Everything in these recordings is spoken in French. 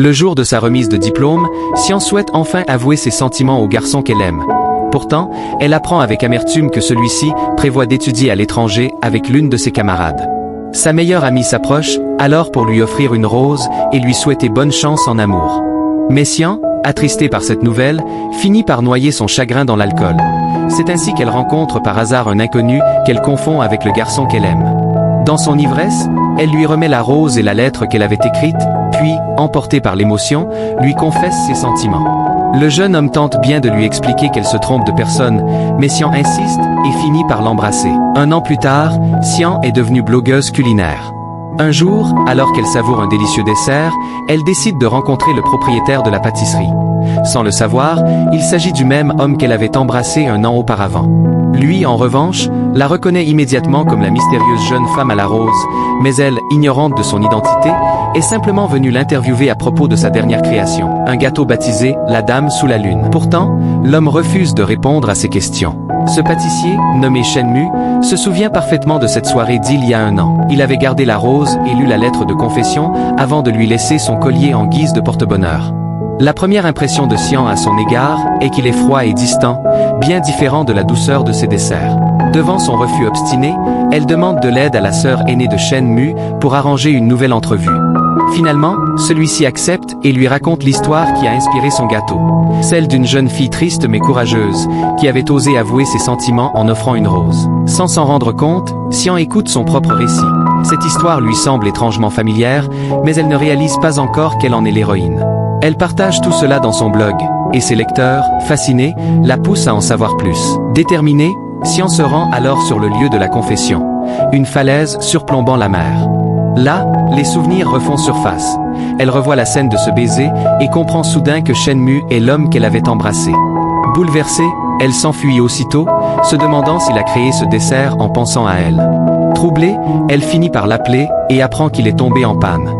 Le jour de sa remise de diplôme, Xian souhaite enfin avouer ses sentiments au garçon qu'elle aime. Pourtant, elle apprend avec amertume que celui-ci prévoit d'étudier à l'étranger avec l'une de ses camarades. Sa meilleure amie s'approche, alors pour lui offrir une rose et lui souhaiter bonne chance en amour. Mais Xian, attristée par cette nouvelle, finit par noyer son chagrin dans l'alcool. C'est ainsi qu'elle rencontre par hasard un inconnu qu'elle confond avec le garçon qu'elle aime. Dans son ivresse, elle lui remet la rose et la lettre qu'elle avait écrite, puis, emportée par l'émotion, lui confesse ses sentiments. Le jeune homme tente bien de lui expliquer qu'elle se trompe de personne, mais Xian insiste et finit par l'embrasser. Un an plus tard, Xian est devenue blogueuse culinaire. Un jour, alors qu'elle savoure un délicieux dessert, elle décide de rencontrer le propriétaire de la pâtisserie. Sans le savoir, il s'agit du même homme qu'elle avait embrassé un an auparavant. Lui, en revanche, la reconnaît immédiatement comme la mystérieuse jeune femme à la rose, mais elle, ignorante de son identité, est simplement venue l'interviewer à propos de sa dernière création, un gâteau baptisé « La Dame sous la Lune ». Pourtant, l'homme refuse de répondre à ses questions. Ce pâtissier, nommé Shenmu, se souvient parfaitement de cette soirée d'il y a un an. Il avait gardé la rose et lu la lettre de confession avant de lui laisser son collier en guise de porte-bonheur. La première impression de Xian à son égard est qu'il est froid et distant, bien différent de la douceur de ses desserts. Devant son refus obstiné, elle demande de l'aide à la sœur aînée de Shenmu pour arranger une nouvelle entrevue. Finalement, celui-ci accepte et lui raconte l'histoire qui a inspiré son gâteau. Celle d'une jeune fille triste mais courageuse, qui avait osé avouer ses sentiments en offrant une rose. Sans s'en rendre compte, Xian écoute son propre récit. Cette histoire lui semble étrangement familière, mais elle ne réalise pas encore qu'elle en est l'héroïne. Elle partage tout cela dans son blog, et ses lecteurs, fascinés, la poussent à en savoir plus. Déterminée, Xian se rend alors sur le lieu de la confession, une falaise surplombant la mer. Là, les souvenirs refont surface. Elle revoit la scène de ce baiser et comprend soudain que Shenmu est l'homme qu'elle avait embrassé. Bouleversée, elle s'enfuit aussitôt, se demandant s'il a créé ce dessert en pensant à elle. Troublée, elle finit par l'appeler et apprend qu'il est tombé en panne.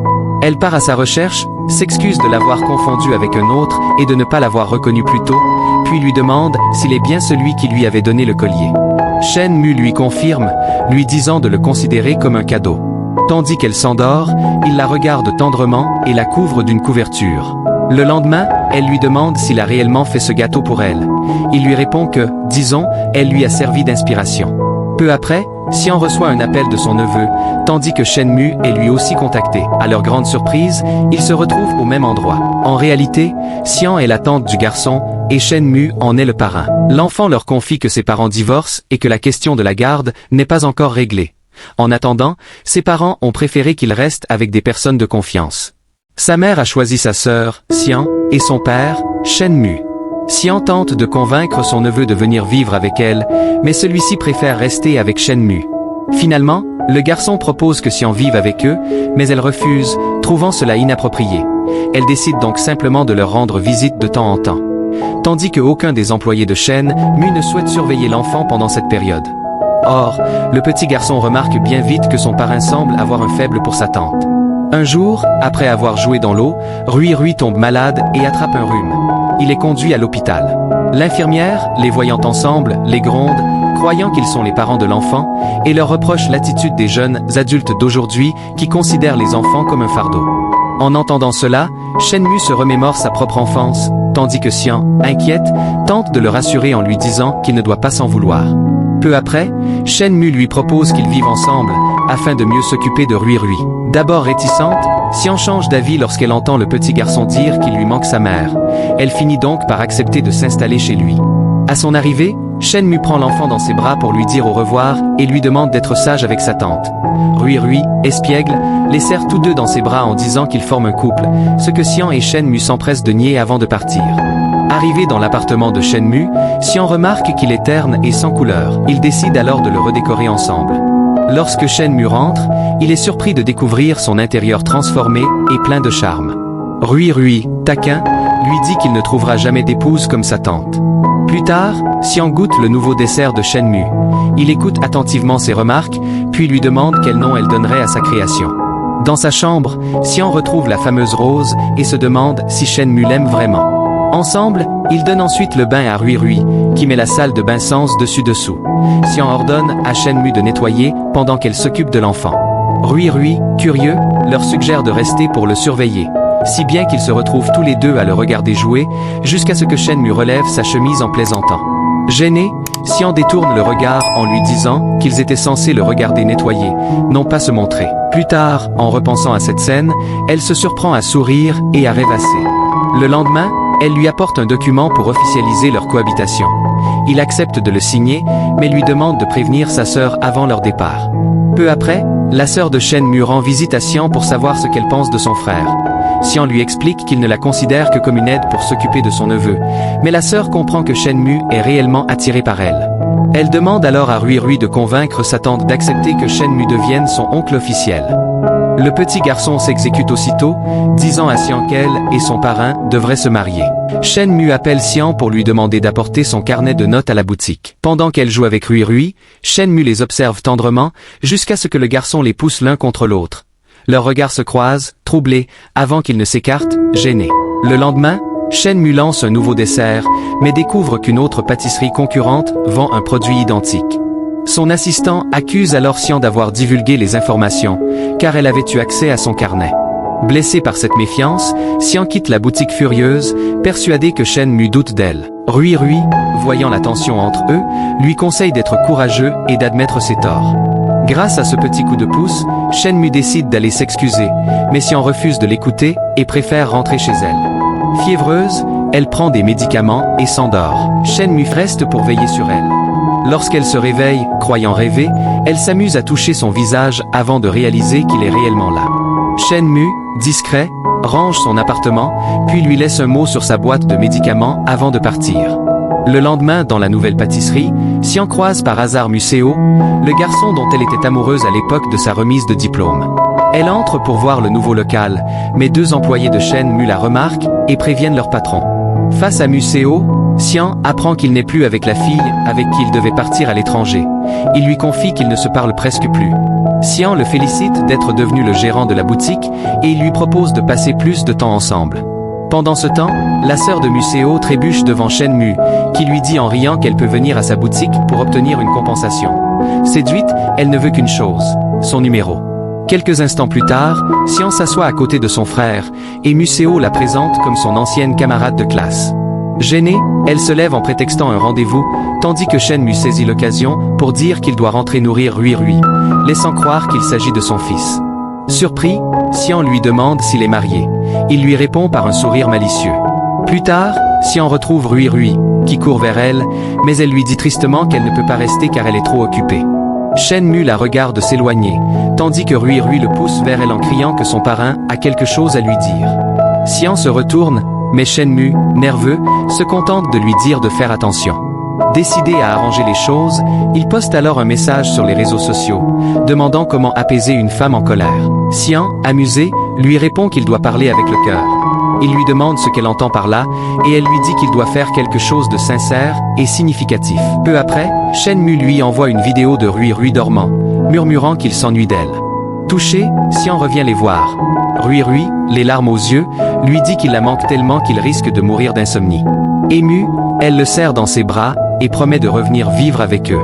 Elle part à sa recherche, s'excuse de l'avoir confondu avec un autre et de ne pas l'avoir reconnu plus tôt, puis lui demande s'il est bien celui qui lui avait donné le collier. Shenmu lui confirme, lui disant de le considérer comme un cadeau. Tandis qu'elle s'endort, il la regarde tendrement et la couvre d'une couverture. Le lendemain, elle lui demande s'il a réellement fait ce gâteau pour elle. Il lui répond que, disons, elle lui a servi d'inspiration. Peu après, Xian reçoit un appel de son neveu, tandis que Shenmu est lui aussi contacté. À leur grande surprise, ils se retrouvent au même endroit. En réalité, Xian est la tante du garçon, et Shenmu en est le parrain. L'enfant leur confie que ses parents divorcent et que la question de la garde n'est pas encore réglée. En attendant, ses parents ont préféré qu'il reste avec des personnes de confiance. Sa mère a choisi sa sœur, Xian, et son père, Shenmu. Xian tente de convaincre son neveu de venir vivre avec elle, mais celui-ci préfère rester avec Shenmu. Finalement, le garçon propose que Xian vive avec eux, mais elle refuse, trouvant cela inapproprié. Elle décide donc simplement de leur rendre visite de temps en temps. Tandis que aucun des employés de Shenmu ne souhaite surveiller l'enfant pendant cette période. Or, le petit garçon remarque bien vite que son parrain semble avoir un faible pour sa tante. Un jour, après avoir joué dans l'eau, Rui Rui tombe malade et attrape un rhume. Il est conduit à l'hôpital. L'infirmière, les voyant ensemble, les gronde, croyant qu'ils sont les parents de l'enfant, et leur reproche l'attitude des jeunes adultes d'aujourd'hui qui considèrent les enfants comme un fardeau. En entendant cela, Shenmu se remémore sa propre enfance, tandis que Xian, inquiète, tente de le rassurer en lui disant qu'il ne doit pas s'en vouloir. Peu après, Shenmu lui propose qu'ils vivent ensemble, afin de mieux s'occuper de Rui Rui. D'abord réticente, Xian change d'avis lorsqu'elle entend le petit garçon dire qu'il lui manque sa mère. Elle finit donc par accepter de s'installer chez lui. À son arrivée, Shenmu prend l'enfant dans ses bras pour lui dire au revoir et lui demande d'être sage avec sa tante. Rui Rui, espiègle, les serre tous deux dans ses bras en disant qu'ils forment un couple, ce que Xian et Shenmu s'empressent de nier avant de partir. Arrivé dans l'appartement de Shenmu, Xian remarque qu'il est terne et sans couleur. Ils décident alors de le redécorer ensemble. Lorsque Shenmu rentre, il est surpris de découvrir son intérieur transformé et plein de charme. Rui Rui, taquin, lui dit qu'il ne trouvera jamais d'épouse comme sa tante. Plus tard, Xian goûte le nouveau dessert de Shenmu. Il écoute attentivement ses remarques, puis lui demande quel nom elle donnerait à sa création. Dans sa chambre, Xian retrouve la fameuse rose et se demande si Shenmu l'aime vraiment. Ensemble, ils donnent ensuite le bain à Rui Rui, qui met la salle de bain sens dessus-dessous. Xian ordonne à Shenmu de nettoyer pendant qu'elle s'occupe de l'enfant. Rui Rui, curieux, leur suggère de rester pour le surveiller. si bien qu'ils se retrouvent tous les deux à le regarder jouer, jusqu'à ce que Shenmue relève sa chemise en plaisantant. Gêné, Xian détourne le regard en lui disant qu'ils étaient censés le regarder nettoyer, non pas se montrer. Plus tard, en repensant à cette scène, elle se surprend à sourire et à rêvasser. Le lendemain, elle lui apporte un document pour officialiser leur cohabitation. Il accepte de le signer, mais lui demande de prévenir sa sœur avant leur départ. Peu après, la sœur de Shenmue rend visite à Xian pour savoir ce qu'elle pense de son frère. Xian lui explique qu'il ne la considère que comme une aide pour s'occuper de son neveu, mais la sœur comprend que Shenmue est réellement attirée par elle. Elle demande alors à Rui Rui de convaincre sa tante d'accepter que Shenmue devienne son oncle officiel. Le petit garçon s'exécute aussitôt, disant à Xian qu'elle et son parrain devraient se marier. Shenmue appelle Xian pour lui demander d'apporter son carnet de notes à la boutique. Pendant qu'elle joue avec Rui Rui, Shenmue les observe tendrement, jusqu'à ce que le garçon les pousse l'un contre l'autre. Leurs regards se croisent, troublés, avant qu'ils ne s'écartent, gênés. Le lendemain, Shenmue lance un nouveau dessert, mais découvre qu'une autre pâtisserie concurrente vend un produit identique. Son assistant accuse alors Xian d'avoir divulgué les informations, car elle avait eu accès à son carnet. Blessé par cette méfiance, Xian quitte la boutique furieuse, persuadé que Shenmue doute d'elle. Rui Rui, voyant la tension entre eux, lui conseille d'être courageux et d'admettre ses torts. Grâce à ce petit coup de pouce, Shenmue décide d'aller s'excuser, mais Xian refuse de l'écouter et préfère rentrer chez elle. Fiévreuse, elle prend des médicaments et s'endort. Shenmue reste pour veiller sur elle. Lorsqu'elle se réveille, croyant rêver, elle s'amuse à toucher son visage avant de réaliser qu'il est réellement là. Shenmue, discret, range son appartement, puis lui laisse un mot sur sa boîte de médicaments avant de partir. Le lendemain, dans la nouvelle pâtisserie, Xian croise par hasard Museo, le garçon dont elle était amoureuse à l'époque de sa remise de diplôme. Elle entre pour voir le nouveau local, mais deux employés de Shenmue la remarquent et préviennent leur patron. Face à Museo, Xian apprend qu'il n'est plus avec la fille avec qui il devait partir à l'étranger. Il lui confie qu'ils ne se parlent presque plus. Xian le félicite d'être devenu le gérant de la boutique et il lui propose de passer plus de temps ensemble. Pendant ce temps, la sœur de Museo trébuche devant Shenmue, qui lui dit en riant qu'elle peut venir à sa boutique pour obtenir une compensation. Séduite, elle ne veut qu'une chose, son numéro. Quelques instants plus tard, Xian s'assoit à côté de son frère, et Museo la présente comme son ancienne camarade de classe. Gênée, elle se lève en prétextant un rendez-vous, tandis que Shenmue saisit l'occasion pour dire qu'il doit rentrer nourrir Rui Rui, laissant croire qu'il s'agit de son fils. Surpris, Xian lui demande s'il est marié. Il lui répond par un sourire malicieux. Plus tard, Xian retrouve Rui Rui, qui court vers elle, mais elle lui dit tristement qu'elle ne peut pas rester car elle est trop occupée. Shenmue la regarde s'éloigner, tandis que Rui Rui le pousse vers elle en criant que son parrain a quelque chose à lui dire. Xian se retourne, mais Shenmue, nerveux, se contente de lui dire de faire attention. Décidé à arranger les choses, il poste alors un message sur les réseaux sociaux, demandant comment apaiser une femme en colère. Xian, amusé, lui répond qu'il doit parler avec le cœur. Il lui demande ce qu'elle entend par là, et elle lui dit qu'il doit faire quelque chose de sincère et significatif. Peu après, Shenmue lui envoie une vidéo de Rui Rui dormant, murmurant qu'il s'ennuie d'elle. Touché, Xian revient les voir. Rui Rui, les larmes aux yeux, lui dit qu'il la manque tellement qu'il risque de mourir d'insomnie. Émue, elle le serre dans ses bras et promet de revenir vivre avec eux.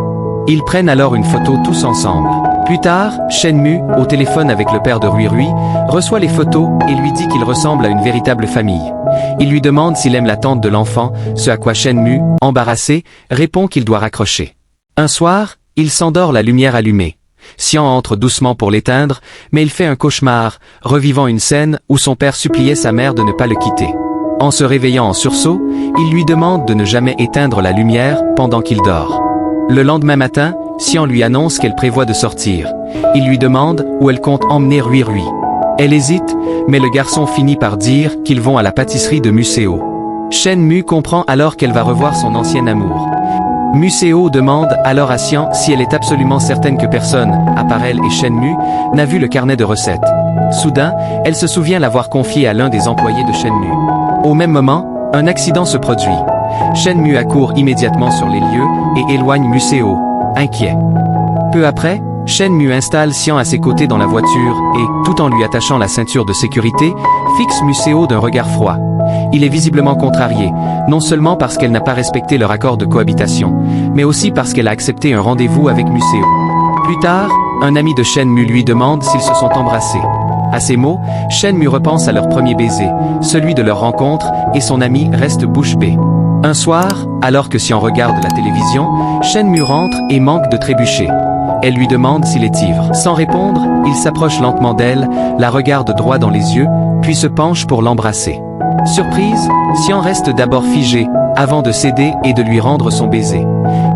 Ils prennent alors une photo tous ensemble. Plus tard, Shenmue, au téléphone avec le père de Rui Rui, reçoit les photos et lui dit qu'il ressemble à une véritable famille. Il lui demande s'il aime la tante de l'enfant, ce à quoi Shenmue, embarrassé, répond qu'il doit raccrocher. Un soir, il s'endort la lumière allumée. Xian entre doucement pour l'éteindre, mais il fait un cauchemar, revivant une scène où son père suppliait sa mère de ne pas le quitter. En se réveillant en sursaut, il lui demande de ne jamais éteindre la lumière pendant qu'il dort. Le lendemain matin, Xian lui annonce qu'elle prévoit de sortir. Il lui demande où elle compte emmener Rui Rui. Elle hésite, mais le garçon finit par dire qu'ils vont à la pâtisserie de Museo. Shenmue comprend alors qu'elle va revoir son ancien amour. Museo demande alors à Xian si elle est absolument certaine que personne, à part elle et Shenmue, n'a vu le carnet de recettes. Soudain, elle se souvient l'avoir confié à l'un des employés de Shenmue. Au même moment, un accident se produit. Shenmue accourt immédiatement sur les lieux et éloigne Museo, inquiet. Peu après, Shenmue installe Xian à ses côtés dans la voiture et, tout en lui attachant la ceinture de sécurité, fixe Museo d'un regard froid. Il est visiblement contrarié, non seulement parce qu'elle n'a pas respecté leur accord de cohabitation, mais aussi parce qu'elle a accepté un rendez-vous avec Museo. Plus tard, un ami de Shenmue lui demande s'ils se sont embrassés. À ces mots, Shenmue repense à leur premier baiser, celui de leur rencontre, et son ami reste bouche bée. Un soir, alors que Xian regarde la télévision, Shenmue rentre et manque de trébucher. Elle lui demande s'il est ivre. Sans répondre, il s'approche lentement d'elle, la regarde droit dans les yeux, puis se penche pour l'embrasser. Surprise, Xian reste d'abord figé, avant de céder et de lui rendre son baiser.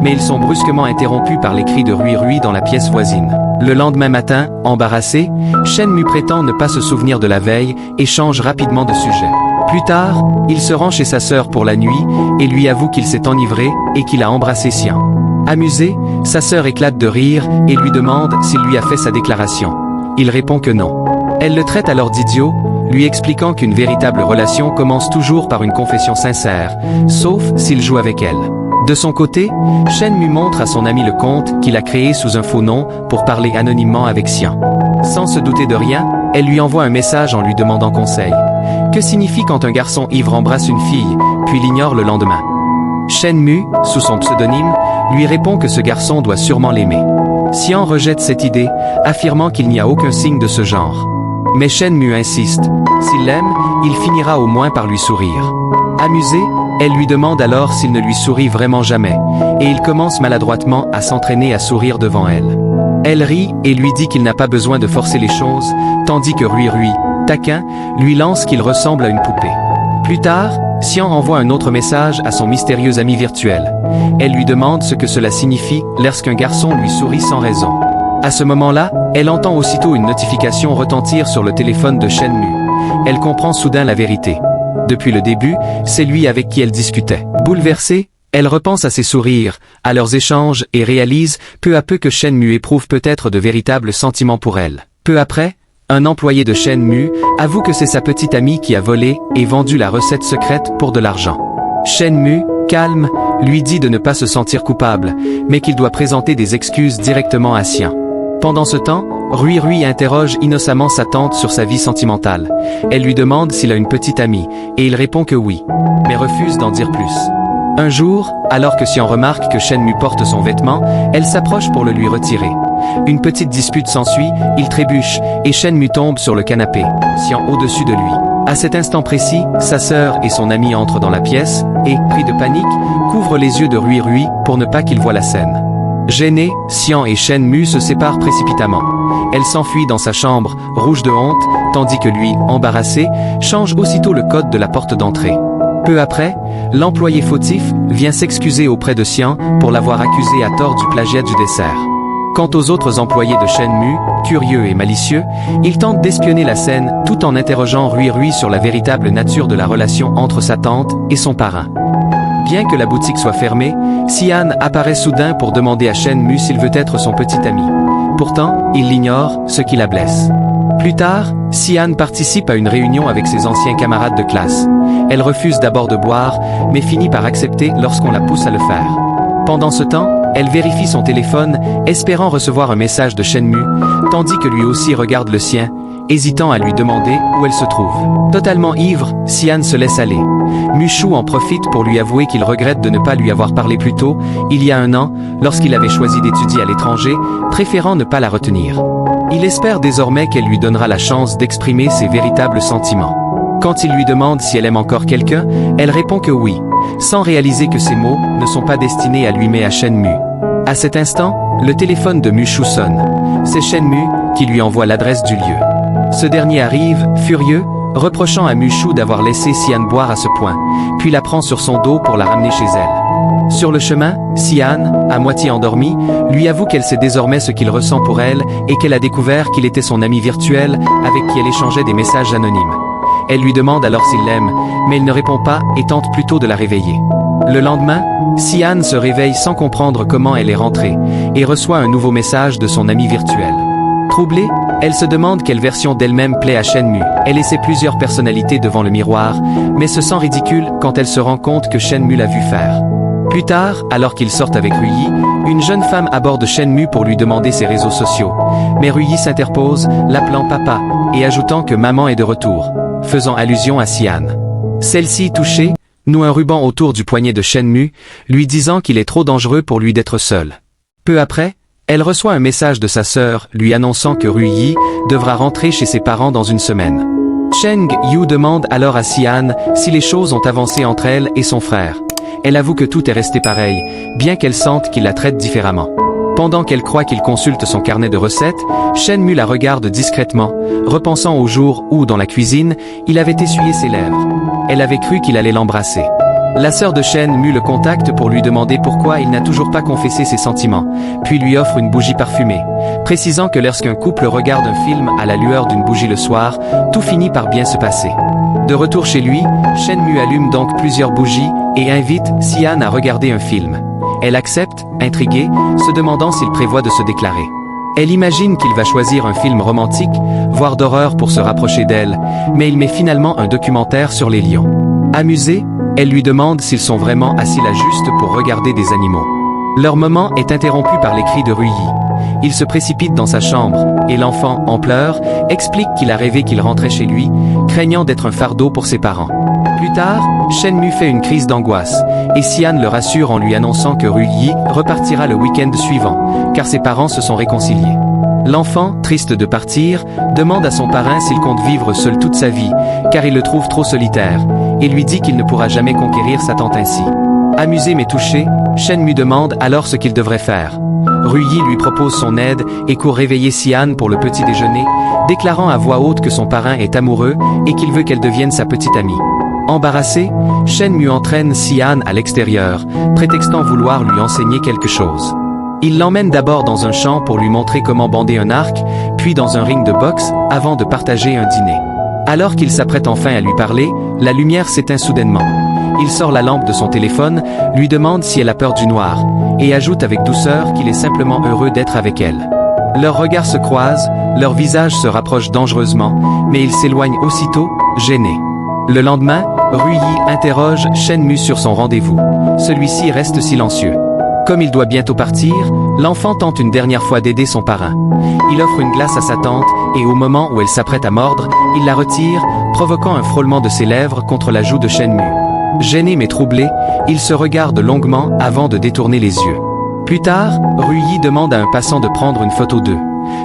Mais ils sont brusquement interrompus par les cris de Rui Rui dans la pièce voisine. Le lendemain matin, embarrassé, Shenmue prétend ne pas se souvenir de la veille et change rapidement de sujet. Plus tard, il se rend chez sa sœur pour la nuit et lui avoue qu'il s'est enivré et qu'il a embrassé Xian. Amusée, sa sœur éclate de rire et lui demande s'il lui a fait sa déclaration. Il répond que non. Elle le traite alors d'idiot, lui expliquant qu'une véritable relation commence toujours par une confession sincère, sauf s'il joue avec elle. De son côté, Shenmue montre à son ami le compte qu'il a créé sous un faux nom pour parler anonymement avec Xian. Sans se douter de rien, elle lui envoie un message en lui demandant conseil. Que signifie quand un garçon ivre embrasse une fille, puis l'ignore le lendemain? Shenmue, sous son pseudonyme, lui répond que ce garçon doit sûrement l'aimer. Xian rejette cette idée, affirmant qu'il n'y a aucun signe de ce genre. Mais Shenmue insiste. S'il l'aime, il finira au moins par lui sourire. Amusée, elle lui demande alors s'il ne lui sourit vraiment jamais, et il commence maladroitement à s'entraîner à sourire devant elle. Elle rit et lui dit qu'il n'a pas besoin de forcer les choses, tandis que Rui Rui, taquin, lui lance qu'il ressemble à une poupée. Plus tard, Xian envoie un autre message à son mystérieux ami virtuel. Elle lui demande ce que cela signifie lorsqu'un garçon lui sourit sans raison. À ce moment-là, elle entend aussitôt une notification retentir sur le téléphone de Shenmue. Elle comprend soudain la vérité. Depuis le début, c'est lui avec qui elle discutait. Bouleversée, elle repense à ses sourires, à leurs échanges et réalise peu à peu que Shenmue éprouve peut-être de véritables sentiments pour elle. Peu après, un employé de Shenmue avoue que c'est sa petite amie qui a volé et vendu la recette secrète pour de l'argent. Shenmue, calme, lui dit de ne pas se sentir coupable, mais qu'il doit présenter des excuses directement à Xian. Pendant ce temps, Rui Rui interroge innocemment sa tante sur sa vie sentimentale. Elle lui demande s'il a une petite amie, et il répond que oui, mais refuse d'en dire plus. Un jour, alors que Xian remarque que Shenmue porte son vêtement, elle s'approche pour le lui retirer. Une petite dispute s'ensuit, il trébuche, et Shenmue tombe sur le canapé, Xian au-dessus de lui. À cet instant précis, sa sœur et son ami entrent dans la pièce, et, pris de panique, couvrent les yeux de Rui Rui pour ne pas qu'il voie la scène. Gênée, Xian et Shenmue se séparent précipitamment. Elle s'enfuit dans sa chambre, rouge de honte, tandis que lui, embarrassé, change aussitôt le code de la porte d'entrée. Peu après, l'employé fautif vient s'excuser auprès de Xian pour l'avoir accusé à tort du plagiat du dessert. Quant aux autres employés de Shenmue, curieux et malicieux, ils tentent d'espionner la scène tout en interrogeant Rui Rui sur la véritable nature de la relation entre sa tante et son parrain. Bien que la boutique soit fermée, Xian apparaît soudain pour demander à Shenmue s'il veut être son petit ami. Pourtant, il l'ignore, ce qui la blesse. Plus tard, Xian participe à une réunion avec ses anciens camarades de classe. Elle refuse d'abord de boire, mais finit par accepter lorsqu'on la pousse à le faire. Pendant ce temps, elle vérifie son téléphone, espérant recevoir un message de Shenmue, tandis que lui aussi regarde le sien, hésitant à lui demander où elle se trouve. Totalement ivre, Xian se laisse aller. Mushu en profite pour lui avouer qu'il regrette de ne pas lui avoir parlé plus tôt, il y a un an, lorsqu'il avait choisi d'étudier à l'étranger, préférant ne pas la retenir. Il espère désormais qu'elle lui donnera la chance d'exprimer ses véritables sentiments. Quand il lui demande si elle aime encore quelqu'un, elle répond que oui, sans réaliser que ces mots ne sont pas destinés à lui mais à Shenmue. À cet instant, le téléphone de Mushu sonne. C'est Shenmue qui lui envoie l'adresse du lieu. Ce dernier arrive, furieux, reprochant à Mushu d'avoir laissé Xian boire à ce point, puis la prend sur son dos pour la ramener chez elle. Sur le chemin, Xian, à moitié endormie, lui avoue qu'elle sait désormais ce qu'il ressent pour elle et qu'elle a découvert qu'il était son ami virtuel avec qui elle échangeait des messages anonymes. Elle lui demande alors s'il l'aime, mais il ne répond pas et tente plutôt de la réveiller. Le lendemain, Xian se réveille sans comprendre comment elle est rentrée et reçoit un nouveau message de son ami virtuel. Troublée, elle se demande quelle version d'elle-même plaît à Shenmue. Elle essaie plusieurs personnalités devant le miroir, mais se sent ridicule quand elle se rend compte que Shenmue l'a vu faire. Plus tard, alors qu'ils sortent avec Rui, une jeune femme aborde Shenmue pour lui demander ses réseaux sociaux. Mais Rui s'interpose, l'appelant papa, et ajoutant que maman est de retour, faisant allusion à Xian. Celle-ci, touchée, noue un ruban autour du poignet de Shenmue, lui disant qu'il est trop dangereux pour lui d'être seul. Peu après, Elle reçoit un message de sa sœur lui annonçant que Rui Yi devra rentrer chez ses parents dans une semaine. Cheng Yu demande alors à Xian si les choses ont avancé entre elle et son frère. Elle avoue que tout est resté pareil, bien qu'elle sente qu'il la traite différemment. Pendant qu'elle croit qu'il consulte son carnet de recettes, Shen Mu la regarde discrètement, repensant au jour où, dans la cuisine, il avait essuyé ses lèvres. Elle avait cru qu'il allait l'embrasser. La sœur de Shen Mu le contacte pour lui demander pourquoi il n'a toujours pas confessé ses sentiments, puis lui offre une bougie parfumée, précisant que lorsqu'un couple regarde un film à la lueur d'une bougie le soir, tout finit par bien se passer. De retour chez lui, Shen Mu allume donc plusieurs bougies et invite Xian à regarder un film. Elle accepte, intriguée, se demandant s'il prévoit de se déclarer. Elle imagine qu'il va choisir un film romantique, voire d'horreur pour se rapprocher d'elle, mais il met finalement un documentaire sur les lions. Amusée, elle lui demande s'ils sont vraiment assis là juste pour regarder des animaux. Leur moment est interrompu par les cris de Rui Yi. Il se précipite dans sa chambre, et l'enfant, en pleurs, explique qu'il a rêvé qu'il rentrait chez lui, craignant d'être un fardeau pour ses parents. Plus tard, Shen Mu fait une crise d'angoisse, et Xian le rassure en lui annonçant que Rui Yi repartira le week-end suivant, car ses parents se sont réconciliés. L'enfant, triste de partir, demande à son parrain s'il compte vivre seul toute sa vie, car il le trouve trop solitaire, et lui dit qu'il ne pourra jamais conquérir sa tante ainsi. Amusé mais touché, Shen Mu demande alors ce qu'il devrait faire. Rui Yi lui propose son aide et court réveiller Xian pour le petit déjeuner, déclarant à voix haute que son parrain est amoureux et qu'il veut qu'elle devienne sa petite amie. Embarrassé, Shen Mu entraîne Xian à l'extérieur, prétextant vouloir lui enseigner quelque chose. Il l'emmène d'abord dans un champ pour lui montrer comment bander un arc, puis dans un ring de boxe, avant de partager un dîner. Alors qu'il s'apprête enfin à lui parler, la lumière s'éteint soudainement. Il sort la lampe de son téléphone, lui demande si elle a peur du noir, et ajoute avec douceur qu'il est simplement heureux d'être avec elle. Leurs regards se croisent, leurs visages se rapprochent dangereusement, mais ils s'éloignent aussitôt, gênés. Le lendemain, Rui Yi interroge Shen Mu sur son rendez-vous. Celui-ci reste silencieux. Comme il doit bientôt partir, l'enfant tente une dernière fois d'aider son parrain. Il offre une glace à sa tante, et au moment où elle s'apprête à mordre, il la retire, provoquant un frôlement de ses lèvres contre la joue de Shen Mu. Gêné mais troublé, ils se regardent longuement avant de détourner les yeux. Plus tard, Rui Yi demande à un passant de prendre une photo d'eux.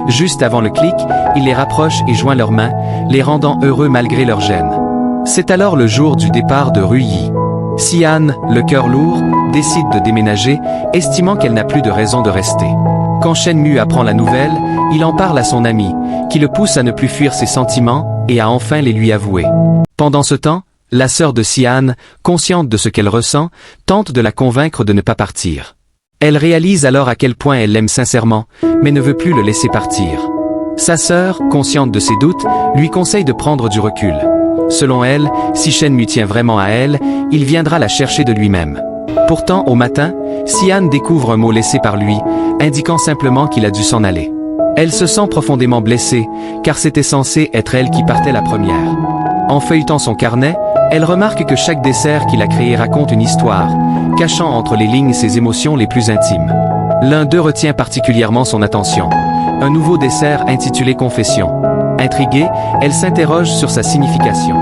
Juste avant le clic, il les rapproche et joint leurs mains, les rendant heureux malgré leur gêne. C'est alors le jour du départ de Rui Yi. Xian, le cœur lourd, décide de déménager, estimant qu'elle n'a plus de raison de rester. Quand Shen Mu apprend la nouvelle, il en parle à son ami, qui le pousse à ne plus fuir ses sentiments et à enfin les lui avouer. Pendant ce temps, la sœur de Xian, consciente de ce qu'elle ressent, tente de la convaincre de ne pas partir. Elle réalise alors à quel point elle l'aime sincèrement, mais ne veut plus le laisser partir. Sa sœur, consciente de ses doutes, lui conseille de prendre du recul. Selon elle, si Shen Mu tient vraiment à elle, il viendra la chercher de lui-même. Pourtant, au matin, Xian découvre un mot laissé par lui, indiquant simplement qu'il a dû s'en aller. Elle se sent profondément blessée, car c'était censé être elle qui partait la première. En feuilletant son carnet, elle remarque que chaque dessert qu'il a créé raconte une histoire, cachant entre les lignes ses émotions les plus intimes. L'un d'eux retient particulièrement son attention. Un nouveau dessert intitulé Confession. Intriguée, elle s'interroge sur sa signification.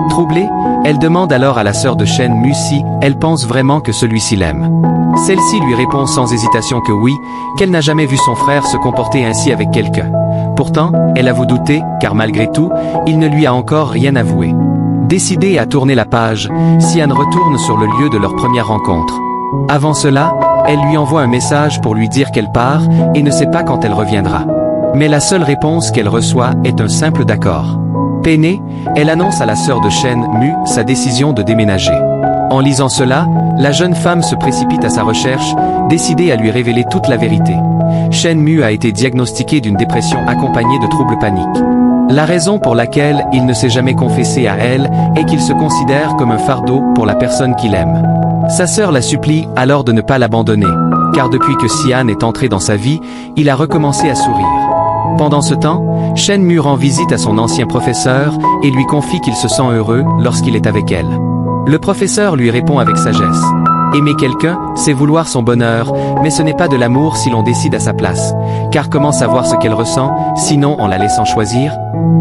Troublée, elle demande alors à la sœur de Shen Mu si elle pense vraiment que celui-ci l'aime. Celle-ci lui répond sans hésitation que oui, qu'elle n'a jamais vu son frère se comporter ainsi avec quelqu'un. Pourtant, elle avoue douter, car malgré tout, il ne lui a encore rien avoué. Décidée à tourner la page, Xian retourne sur le lieu de leur première rencontre. Avant cela, elle lui envoie un message pour lui dire qu'elle part et ne sait pas quand elle reviendra. Mais la seule réponse qu'elle reçoit est un simple d'accord. Peinée, elle annonce à la sœur de Shen Mu sa décision de déménager. En lisant cela, la jeune femme se précipite à sa recherche, décidée à lui révéler toute la vérité. Shen Mu a été diagnostiqué d'une dépression accompagnée de troubles paniques. La raison pour laquelle il ne s'est jamais confessé à elle est qu'il se considère comme un fardeau pour la personne qu'il aime. Sa sœur la supplie alors de ne pas l'abandonner, car depuis que Xian est entré dans sa vie, il a recommencé à sourire. Pendant ce temps, Shen Mu rend visite à son ancien professeur et lui confie qu'il se sent heureux lorsqu'il est avec elle. Le professeur lui répond avec sagesse. Aimer quelqu'un, c'est vouloir son bonheur, mais ce n'est pas de l'amour si l'on décide à sa place. Car comment savoir ce qu'elle ressent, sinon en la laissant choisir?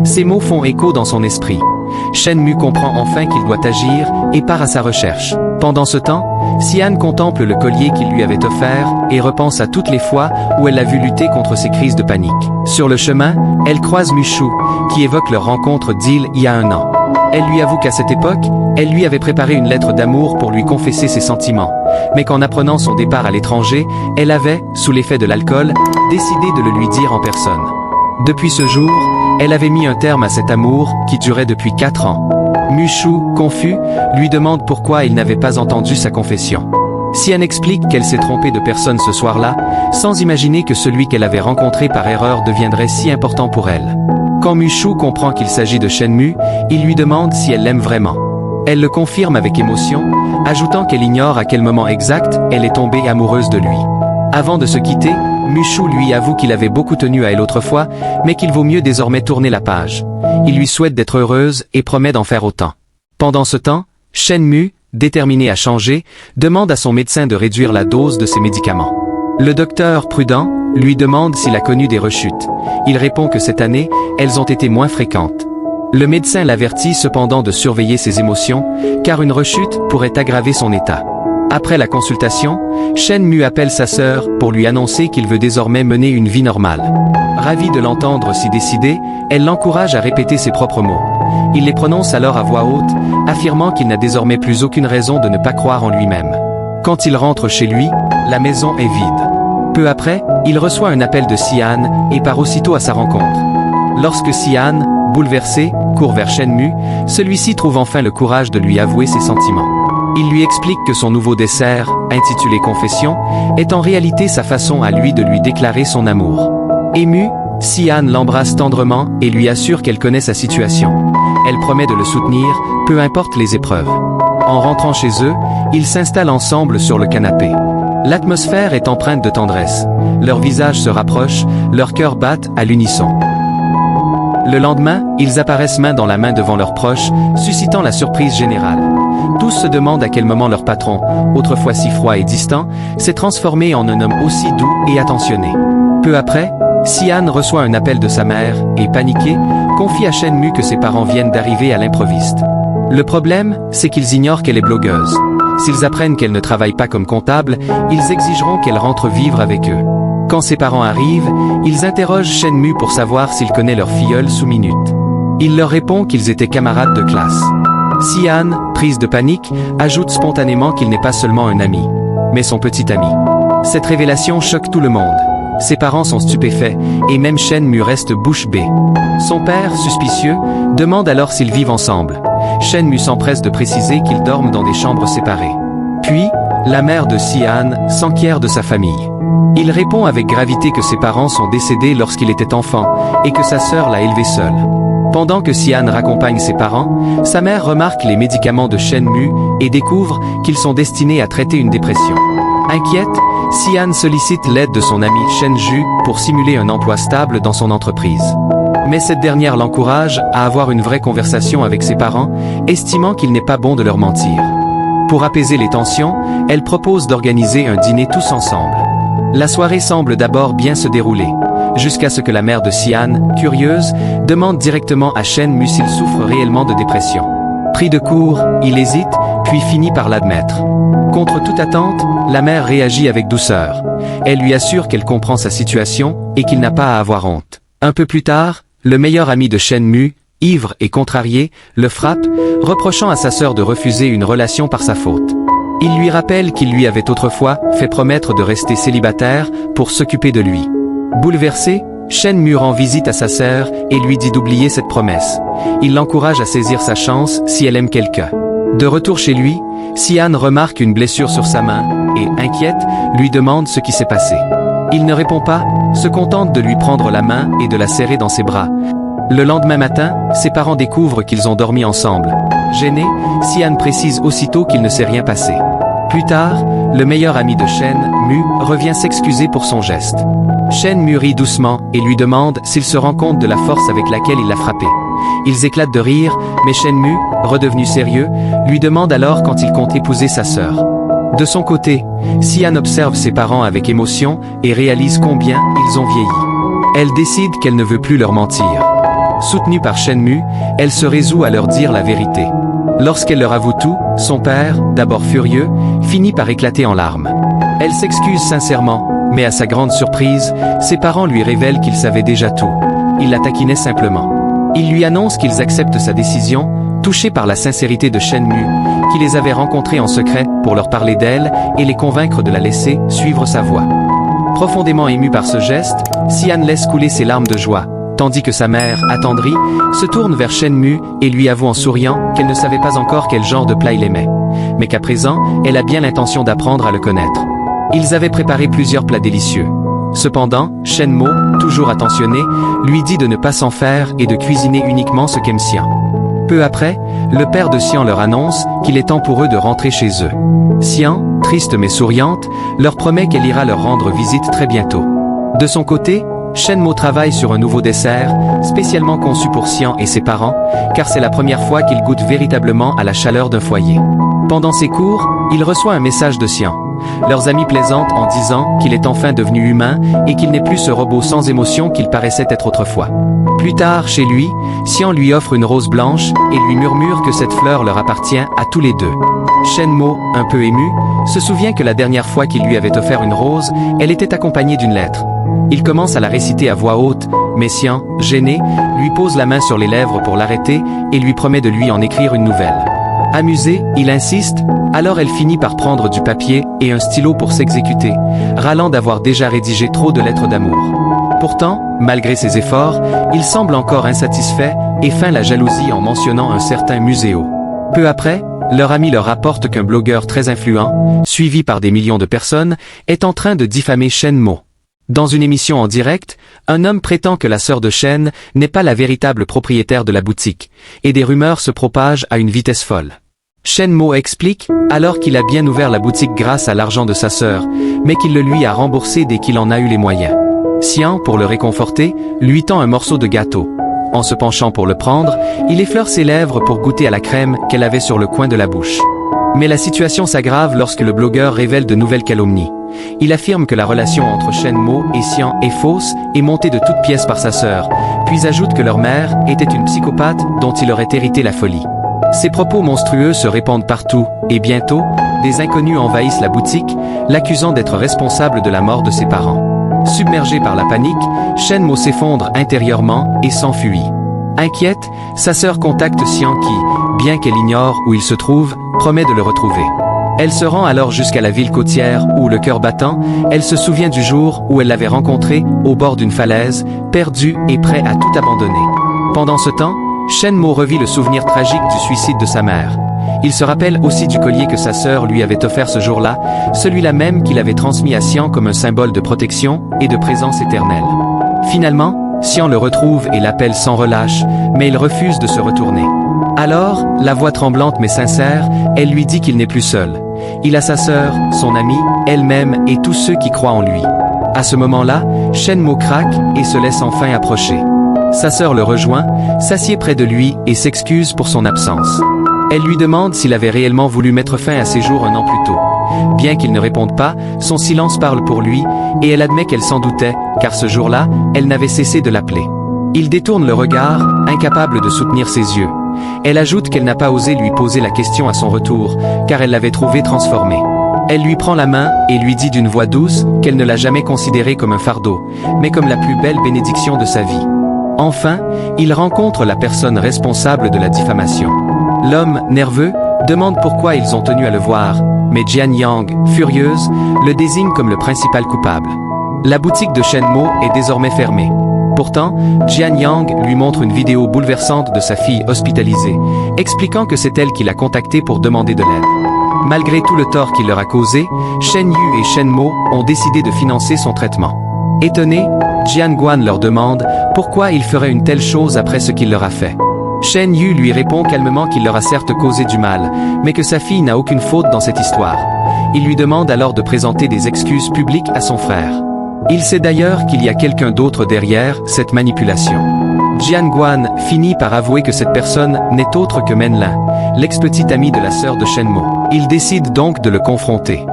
Ces mots font écho dans son esprit. Shen Mu comprend enfin qu'il doit agir et part à sa recherche. Pendant ce temps, Sian contemple le collier qu'il lui avait offert et repense à toutes les fois où elle l'a vu lutter contre ses crises de panique. Sur le chemin, elle croise Mushu, qui évoque leur rencontre d'il y a 1 an. Elle lui avoue qu'à cette époque, elle lui avait préparé une lettre d'amour pour lui confesser ses sentiments, mais qu'en apprenant son départ à l'étranger, elle avait, sous l'effet de l'alcool, décidé de le lui dire en personne. Depuis ce jour, elle avait mis un terme à cet amour qui durait depuis 4 ans. Mushu, confus, lui demande pourquoi il n'avait pas entendu sa confession. Sian explique qu'elle s'est trompée de personne ce soir-là, sans imaginer que celui qu'elle avait rencontré par erreur deviendrait si important pour elle. Quand Mushu comprend qu'il s'agit de Shenmu, il lui demande si elle l'aime vraiment. Elle le confirme avec émotion, ajoutant qu'elle ignore à quel moment exact elle est tombée amoureuse de lui. Avant de se quitter, Mushu lui avoue qu'il avait beaucoup tenu à elle autrefois, mais qu'il vaut mieux désormais tourner la page. Il lui souhaite d'être heureuse et promet d'en faire autant. Pendant ce temps, Shenmu, déterminé à changer, demande à son médecin de réduire la dose de ses médicaments. Le docteur, prudent, lui demande s'il a connu des rechutes. Il répond que cette année, elles ont été moins fréquentes. Le médecin l'avertit cependant de surveiller ses émotions, car une rechute pourrait aggraver son état. Après la consultation, Shenmu appelle sa sœur pour lui annoncer qu'il veut désormais mener une vie normale. Ravie de l'entendre si décidé, elle l'encourage à répéter ses propres mots. Il les prononce alors à voix haute, affirmant qu'il n'a désormais plus aucune raison de ne pas croire en lui-même. Quand il rentre chez lui, la maison est vide. Peu après, il reçoit un appel de Sian et part aussitôt à sa rencontre. Lorsque Sian, bouleversé, court vers Shenmu, celui-ci trouve enfin le courage de lui avouer ses sentiments. Il lui explique que son nouveau dessert, intitulé Confession, est en réalité sa façon à lui de lui déclarer son amour. Émue, Sian l'embrasse tendrement et lui assure qu'elle connaît sa situation. Elle promet de le soutenir, peu importe les épreuves. En rentrant chez eux, ils s'installent ensemble sur le canapé. L'atmosphère est empreinte de tendresse. Leurs visages se rapprochent, leurs cœurs battent à l'unisson. Le lendemain, ils apparaissent main dans la main devant leurs proches, suscitant la surprise générale. Tous se demandent à quel moment leur patron, autrefois si froid et distant, s'est transformé en un homme aussi doux et attentionné. Peu après, Sian reçoit un appel de sa mère et, paniqué, confie à Shenmu que ses parents viennent d'arriver à l'improviste. Le problème, c'est qu'ils ignorent qu'elle est blogueuse. S'ils apprennent qu'elle ne travaille pas comme comptable, ils exigeront qu'elle rentre vivre avec eux. Quand ses parents arrivent, ils interrogent Shenmu pour savoir s'il connaît leur filleule sous minute. Il leur répond qu'ils étaient camarades de classe. Sian, prise de panique, ajoute spontanément qu'il n'est pas seulement un ami, mais son petit ami. Cette révélation choque tout le monde. Ses parents sont stupéfaits, et même Shenmu reste bouche bée. Son père, suspicieux, demande alors s'ils vivent ensemble. Shenmu s'empresse de préciser qu'ils dorment dans des chambres séparées. Puis, la mère de Sian s'enquiert de sa famille. Il répond avec gravité que ses parents sont décédés lorsqu'il était enfant, et que sa sœur l'a élevé seule. Pendant que Sian raccompagne ses parents, sa mère remarque les médicaments de Shenmu et découvre qu'ils sont destinés à traiter une dépression. Inquiète, Sian sollicite l'aide de son ami Shenju pour simuler un emploi stable dans son entreprise. Mais cette dernière l'encourage à avoir une vraie conversation avec ses parents, estimant qu'il n'est pas bon de leur mentir. Pour apaiser les tensions, elle propose d'organiser un dîner tous ensemble. La soirée semble d'abord bien se dérouler, jusqu'à ce que la mère de Sian, curieuse, demande directement à Shenmu s'il souffre réellement de dépression. Pris de court, il hésite, puis finit par l'admettre. Contre toute attente, la mère réagit avec douceur. Elle lui assure qu'elle comprend sa situation et qu'il n'a pas à avoir honte. Un peu plus tard, le meilleur ami de Shenmu, ivre et contrarié, le frappe, reprochant à sa sœur de refuser une relation par sa faute. Il lui rappelle qu'il lui avait autrefois fait promettre de rester célibataire pour s'occuper de lui. Bouleversé, Shenmu rend visite à sa sœur et lui dit d'oublier cette promesse. Il l'encourage à saisir sa chance si elle aime quelqu'un. De retour chez lui, Sian remarque une blessure sur sa main et, inquiète, lui demande ce qui s'est passé. Il ne répond pas, se contente de lui prendre la main et de la serrer dans ses bras. Le lendemain matin, ses parents découvrent qu'ils ont dormi ensemble. Gêné, Sian précise aussitôt qu'il ne s'est rien passé. Plus tard, le meilleur ami de Shenmu revient s'excuser pour son geste. Shenmu rit doucement et lui demande s'il se rend compte de la force avec laquelle il l'a frappé. Ils éclatent de rire, mais Shenmu, redevenu sérieux, lui demande alors quand il compte épouser sa sœur. De son côté, Sian observe ses parents avec émotion et réalise combien ils ont vieilli. Elle décide qu'elle ne veut plus leur mentir. Soutenue par Shenmu, elle se résout à leur dire la vérité. Lorsqu'elle leur avoue tout, son père, d'abord furieux, finit par éclater en larmes. Elle s'excuse sincèrement, mais à sa grande surprise, ses parents lui révèlent qu'ils savaient déjà tout. Ils la taquinaient simplement. Ils lui annoncent qu'ils acceptent sa décision, touchés par la sincérité de Shenmue, qui les avait rencontrés en secret pour leur parler d'elle et les convaincre de la laisser suivre sa voie. Profondément ému par ce geste, Xian laisse couler ses larmes de joie, tandis que sa mère, attendrie, se tourne vers Shenmue et lui avoue en souriant qu'elle ne savait pas encore quel genre de plat il aimait, mais qu'à présent, elle a bien l'intention d'apprendre à le connaître. Ils avaient préparé plusieurs plats délicieux. Cependant, Shenmo, toujours attentionné, lui dit de ne pas s'en faire et de cuisiner uniquement ce qu'aime Xian. Peu après, le père de Xian leur annonce qu'il est temps pour eux de rentrer chez eux. Xian, triste mais souriante, leur promet qu'elle ira leur rendre visite très bientôt. De son côté, Shenmo travaille sur un nouveau dessert, spécialement conçu pour Xian et ses parents, car c'est la première fois qu'il goûte véritablement à la chaleur d'un foyer. Pendant ses cours, il reçoit un message de Xian. Leurs amis plaisantent en disant qu'il est enfin devenu humain et qu'il n'est plus ce robot sans émotion qu'il paraissait être autrefois. Plus tard, chez lui, Xian lui offre une rose blanche et lui murmure que cette fleur leur appartient à tous les deux. Shenmo, un peu ému, se souvient que la dernière fois qu'il lui avait offert une rose, elle était accompagnée d'une lettre. Il commence à la réciter à voix haute, mais Xian, gêné, lui pose la main sur les lèvres pour l'arrêter et lui promet de lui en écrire une nouvelle. Amusé, il insiste, alors elle finit par prendre du papier et un stylo pour s'exécuter, râlant d'avoir déjà rédigé trop de lettres d'amour. Pourtant, malgré ses efforts, il semble encore insatisfait et feint la jalousie en mentionnant un certain Museo. Peu après, leur ami leur rapporte qu'un blogueur très influent, suivi par des millions de personnes, est en train de diffamer Shenmo. Dans une émission en direct, un homme prétend que la sœur de Shen n'est pas la véritable propriétaire de la boutique, et des rumeurs se propagent à une vitesse folle. Shenmo explique, alors qu'il a bien ouvert la boutique grâce à l'argent de sa sœur, mais qu'il le lui a remboursé dès qu'il en a eu les moyens. Xian, pour le réconforter, lui tend un morceau de gâteau. En se penchant pour le prendre, il effleure ses lèvres pour goûter à la crème qu'elle avait sur le coin de la bouche. Mais la situation s'aggrave lorsque le blogueur révèle de nouvelles calomnies. Il affirme que la relation entre Shenmo et Xian est fausse et montée de toutes pièces par sa sœur, puis ajoute que leur mère était une psychopathe dont il aurait hérité la folie. Ces propos monstrueux se répandent partout, et bientôt, des inconnus envahissent la boutique, l'accusant d'être responsable de la mort de ses parents. Submergé par la panique, Shenmo s'effondre intérieurement et s'enfuit. Inquiète, sa sœur contacte Xian qui, bien qu'elle ignore où il se trouve, promet de le retrouver. Elle se rend alors jusqu'à la ville côtière où, le cœur battant, elle se souvient du jour où elle l'avait rencontré, au bord d'une falaise, perdu et prêt à tout abandonner. Pendant ce temps, Shenmo revit le souvenir tragique du suicide de sa mère. Il se rappelle aussi du collier que sa sœur lui avait offert ce jour-là, celui-là même qu'il avait transmis à Xian comme un symbole de protection et de présence éternelle. Finalement, Xian le retrouve et l'appelle sans relâche, mais il refuse de se retourner. Alors, la voix tremblante mais sincère, elle lui dit qu'il n'est plus seul. Il a sa sœur, son amie, elle-même et tous ceux qui croient en lui. À ce moment-là, Shenmo craque et se laisse enfin approcher. Sa sœur le rejoint, s'assied près de lui et s'excuse pour son absence. Elle lui demande s'il avait réellement voulu mettre fin à ses jours un an plus tôt. Bien qu'il ne réponde pas, son silence parle pour lui, et elle admet qu'elle s'en doutait, car ce jour-là, elle n'avait cessé de l'appeler. Il détourne le regard, incapable de soutenir ses yeux. Elle ajoute qu'elle n'a pas osé lui poser la question à son retour, car elle l'avait trouvé transformé. Elle lui prend la main et lui dit d'une voix douce qu'elle ne l'a jamais considéré comme un fardeau, mais comme la plus belle bénédiction de sa vie. Enfin, il rencontre la personne responsable de la diffamation. L'homme, nerveux, demande pourquoi ils ont tenu à le voir, mais Jian Yang, furieuse, le désigne comme le principal coupable. La boutique de Shenmo est désormais fermée. Pourtant, Jian Yang lui montre une vidéo bouleversante de sa fille hospitalisée, expliquant que c'est elle qui l'a contacté pour demander de l'aide. Malgré tout le tort qu'il leur a causé, Shen Yu et Shenmo ont décidé de financer son traitement. Étonné, Jian Guan leur demande pourquoi il ferait une telle chose après ce qu'il leur a fait. Shen Yu lui répond calmement qu'il leur a certes causé du mal, mais que sa fille n'a aucune faute dans cette histoire. Il lui demande alors de présenter des excuses publiques à son frère. Il sait d'ailleurs qu'il y a quelqu'un d'autre derrière cette manipulation. Jian Guan finit par avouer que cette personne n'est autre que Menlin, l'ex-petit ami de la sœur de Shenmo. Il décide donc de le confronter.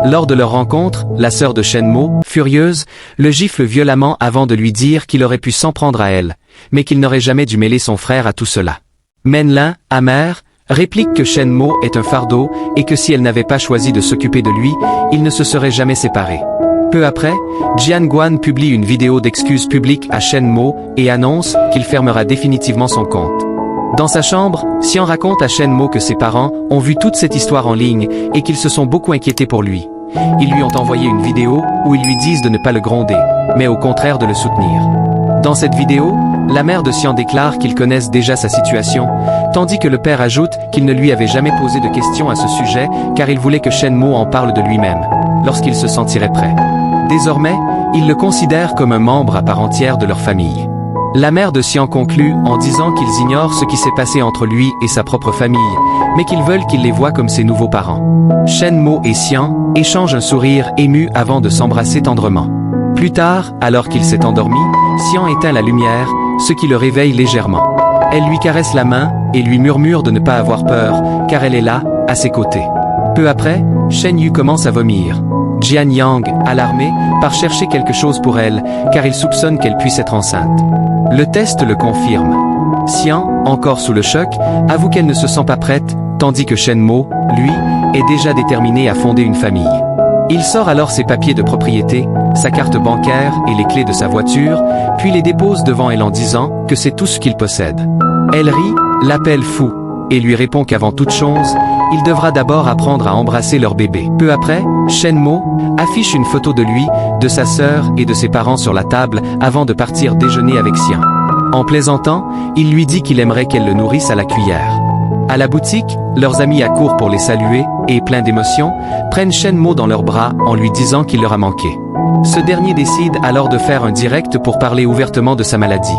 Lors de leur rencontre, la sœur de Shenmo, furieuse, le gifle violemment avant de lui dire qu'il aurait pu s'en prendre à elle, mais qu'il n'aurait jamais dû mêler son frère à tout cela. Menlin, amer, réplique que Shen Mo est un fardeau et que si elle n'avait pas choisi de s'occuper de lui, ils ne se seraient jamais séparés. Peu après, Jian Guan publie une vidéo d'excuses publiques à Shen Mo et annonce qu'il fermera définitivement son compte. Dans sa chambre, Xian raconte à Shen Mo que ses parents ont vu toute cette histoire en ligne et qu'ils se sont beaucoup inquiétés pour lui. Ils lui ont envoyé une vidéo où ils lui disent de ne pas le gronder, mais au contraire de le soutenir. Dans cette vidéo, la mère de Xian déclare qu'ils connaissent déjà sa situation, tandis que le père ajoute qu'il ne lui avait jamais posé de questions à ce sujet car il voulait que Shen Mo en parle de lui-même, lorsqu'il se sentirait prêt. Désormais, ils le considèrent comme un membre à part entière de leur famille. La mère de Xian conclut en disant qu'ils ignorent ce qui s'est passé entre lui et sa propre famille, mais qu'ils veulent qu'il les voie comme ses nouveaux parents. Shen Mo et Xian échangent un sourire ému avant de s'embrasser tendrement. Plus tard, alors qu'il s'est endormi, Xian éteint la lumière, ce qui le réveille légèrement. Elle lui caresse la main et lui murmure de ne pas avoir peur, car elle est là, à ses côtés. Peu après, Shen Yu commence à vomir. Jian Yang, alarmé, part chercher quelque chose pour elle, car il soupçonne qu'elle puisse être enceinte. Le test le confirme. Xian, encore sous le choc, avoue qu'elle ne se sent pas prête, tandis que Shen Mo, lui, est déjà déterminé à fonder une famille. Il sort alors ses papiers de propriété, sa carte bancaire et les clés de sa voiture, puis les dépose devant elle en disant que c'est tout ce qu'il possède. Elle rit, l'appelle fou, et lui répond qu'avant toute chose, il devra d'abord apprendre à embrasser leur bébé. Peu après, Shen Mo affiche une photo de lui, de sa sœur et de ses parents sur la table avant de partir déjeuner avec Xian. En plaisantant, il lui dit qu'il aimerait qu'elle le nourrisse à la cuillère. À la boutique, leurs amis accourent pour les saluer et, pleins d'émotion, prennent Shen Mo dans leurs bras en lui disant qu'il leur a manqué. Ce dernier décide alors de faire un direct pour parler ouvertement de sa maladie.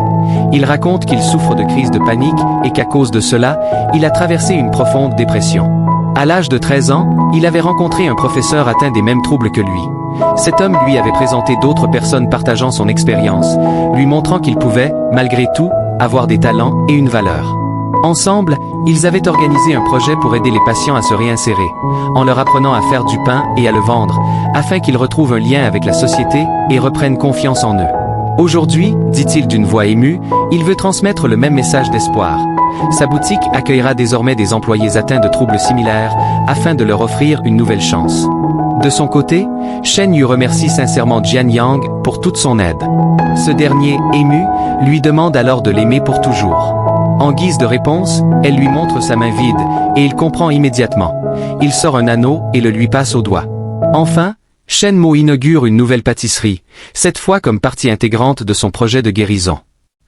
Il raconte qu'il souffre de crises de panique et qu'à cause de cela, il a traversé une profonde dépression. À l'âge de 13 ans, il avait rencontré un professeur atteint des mêmes troubles que lui. Cet homme lui avait présenté d'autres personnes partageant son expérience, lui montrant qu'il pouvait, malgré tout, avoir des talents et une valeur. Ensemble, ils avaient organisé un projet pour aider les patients à se réinsérer, en leur apprenant à faire du pain et à le vendre, afin qu'ils retrouvent un lien avec la société et reprennent confiance en eux. Aujourd'hui, dit-il d'une voix émue, il veut transmettre le même message d'espoir. Sa boutique accueillera désormais des employés atteints de troubles similaires, afin de leur offrir une nouvelle chance. De son côté, Shen Yu remercie sincèrement Jian Yang pour toute son aide. Ce dernier, ému, lui demande alors de l'aimer pour toujours. En guise de réponse, elle lui montre sa main vide, et il comprend immédiatement. Il sort un anneau et le lui passe au doigt. Enfin, Shen Mo inaugure une nouvelle pâtisserie, cette fois comme partie intégrante de son projet de guérison.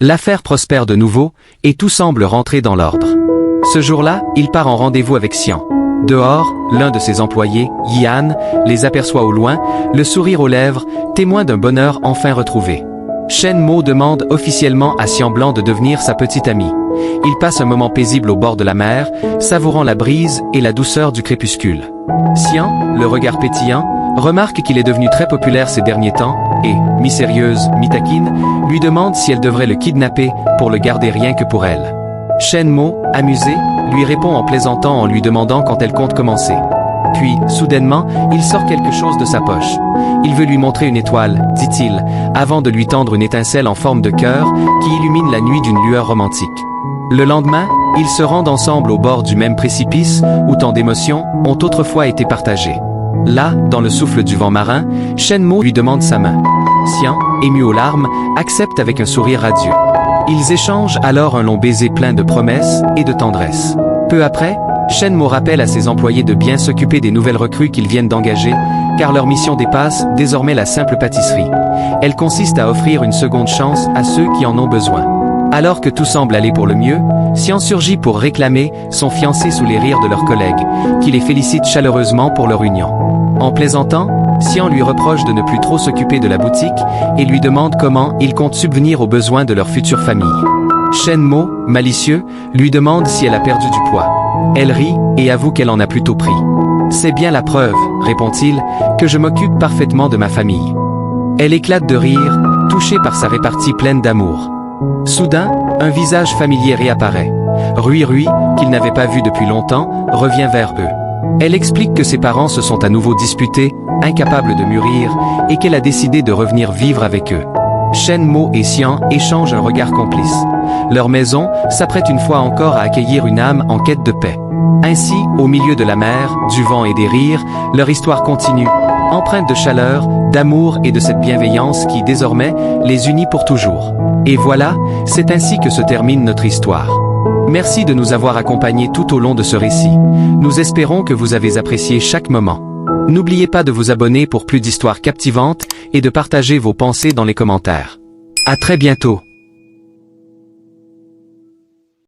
L'affaire prospère de nouveau, et tout semble rentrer dans l'ordre. Ce jour-là, il part en rendez-vous avec Xian. Dehors, l'un de ses employés, Yian, les aperçoit au loin, le sourire aux lèvres, témoin d'un bonheur enfin retrouvé. Shen Mo demande officiellement à Xian Blanc de devenir sa petite amie. Il passe un moment paisible au bord de la mer, savourant la brise et la douceur du crépuscule. Xian, le regard pétillant, remarque qu'il est devenu très populaire ces derniers temps, et, mi-sérieuse, mi-taquine, lui demande si elle devrait le kidnapper pour le garder rien que pour elle. Shen Mo, amusé, lui répond en plaisantant en lui demandant quand elle compte commencer. Puis, soudainement, il sort quelque chose de sa poche. Il veut lui montrer une étoile, dit-il, avant de lui tendre une étincelle en forme de cœur qui illumine la nuit d'une lueur romantique. Le lendemain, ils se rendent ensemble au bord du même précipice où tant d'émotions ont autrefois été partagées. Là, dans le souffle du vent marin, Shen Mo lui demande sa main. Xian, ému aux larmes, accepte avec un sourire radieux. Ils échangent alors un long baiser plein de promesses et de tendresse. Peu après, Shen Mo rappelle à ses employés de bien s'occuper des nouvelles recrues qu'ils viennent d'engager, car leur mission dépasse désormais la simple pâtisserie. Elle consiste à offrir une seconde chance à ceux qui en ont besoin. Alors que tout semble aller pour le mieux, Xian surgit pour réclamer son fiancé sous les rires de leurs collègues, qui les félicitent chaleureusement pour leur union. En plaisantant, Xian lui reproche de ne plus trop s'occuper de la boutique et lui demande comment il compte subvenir aux besoins de leur future famille. Shen Mo, malicieux, lui demande si elle a perdu du poids. Elle rit et avoue qu'elle en a plutôt pris. « C'est bien la preuve, répond-il, que je m'occupe parfaitement de ma famille. » Elle éclate de rire, touchée par sa répartie pleine d'amour. Soudain, un visage familier réapparaît. Rui Rui, qu'il n'avait pas vu depuis longtemps, revient vers eux. Elle explique que ses parents se sont à nouveau disputés, incapables de mûrir, et qu'elle a décidé de revenir vivre avec eux. Shen Mo et Xian échangent un regard complice. leur maison s'apprête une fois encore à accueillir une âme en quête de paix. Ainsi, au milieu de la mer, du vent et des rires, leur histoire continue, empreinte de chaleur, d'amour et de cette bienveillance qui, désormais, les unit pour toujours. Et voilà, c'est ainsi que se termine notre histoire. Merci de nous avoir accompagnés tout au long de ce récit. Nous espérons que vous avez apprécié chaque moment. N'oubliez pas de vous abonner pour plus d'histoires captivantes et de partager vos pensées dans les commentaires. À très bientôt.